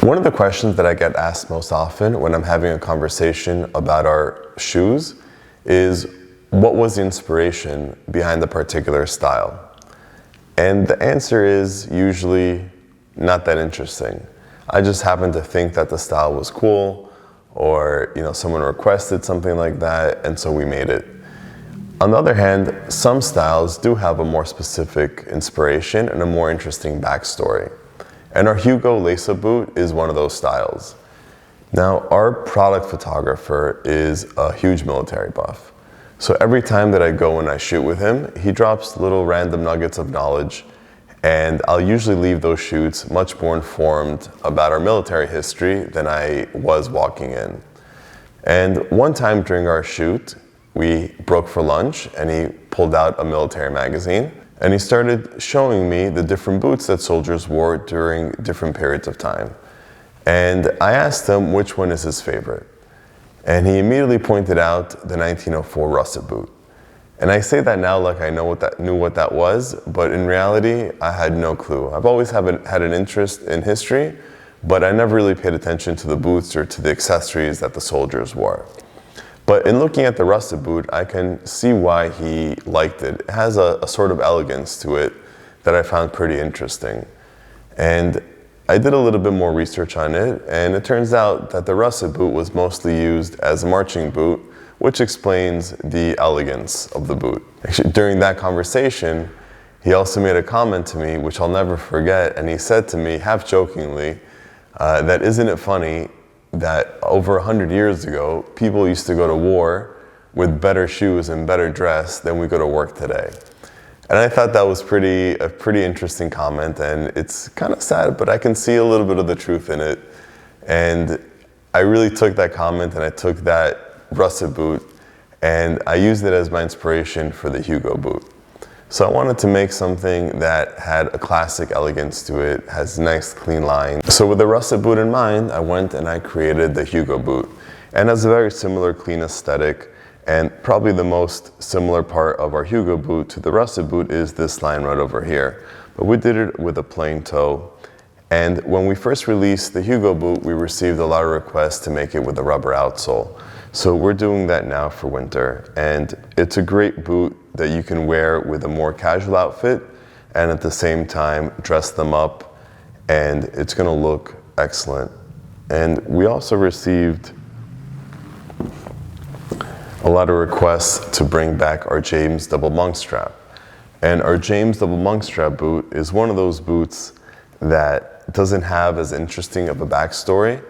One of the questions that I get asked most often when I'm having a conversation about our shoes is, what was the inspiration behind the particular style? And the answer is usually not that interesting. I just happen to think that the style was cool, or someone requested something like that, and so we made it. On the other hand, some styles do have a more specific inspiration and a more interesting backstory. And our Hugo Lace-Up boot is one of those styles. Now, our product photographer is a huge military buff. So every time that I go and I shoot with him, he drops little random nuggets of knowledge, and I'll usually leave those shoots much more informed about our military history than I was walking in. And one time during our shoot, we broke for lunch and he pulled out a military magazine and he started showing me the different boots that soldiers wore during different periods of time. And I asked him which one is his favorite. And he immediately pointed out the 1904 Russet Boot. And I say that now like I knew what that was, but in reality, I had no clue. I've always had an interest in history, but I never really paid attention to the boots or to the accessories that the soldiers wore. But in looking at the Russet Boot, I can see why he liked it. It has a sort of elegance to it that I found pretty interesting. And I did a little bit more research on it, and it turns out that the Russet Boot was mostly used as a marching boot, which explains the elegance of the boot. Actually, during that conversation, he also made a comment to me, which I'll never forget, and he said to me, half jokingly, that isn't it funny that over 100 years ago, people used to go to war with better shoes and better dress than we go to work today. And I thought that was a pretty interesting comment, and it's kind of sad, but I can see a little bit of the truth in it. And I really took that comment and I took that Russet Boot and I used it as my inspiration for the Hugo boot. So I wanted to make something that had a classic elegance to it, has nice clean lines. So with the Russet Boot in mind, I went and I created the Hugo boot. And it has a very similar clean aesthetic, and probably the most similar part of our Hugo boot to the Russet Boot is this line right over here. But we did it with a plain toe. And when we first released the Hugo boot, we received a lot of requests to make it with a rubber outsole. So we're doing that now for winter, and it's a great boot that you can wear with a more casual outfit and at the same time dress them up, and it's going to look excellent. And we also received a lot of requests to bring back our James Double Monkstrap. And our James Double Monkstrap boot is one of those boots that doesn't have as interesting of a backstory,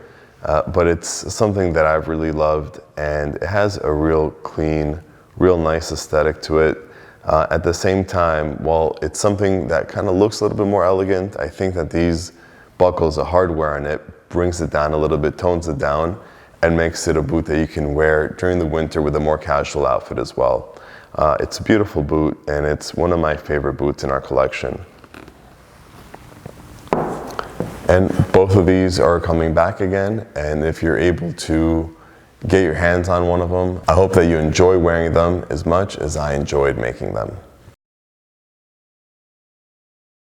but it's something that I've really loved, and it has a real clean, real nice aesthetic to it. At the same time, while it's something that kind of looks a little bit more elegant, I think that these buckles, the hardware on it, brings it down a little bit, tones it down, and makes it a boot that you can wear during the winter with a more casual outfit as well. It's a beautiful boot, and it's one of my favorite boots in our collection. And both of these are coming back again, and if you're able to get your hands on one of them, I hope that you enjoy wearing them as much as I enjoyed making them.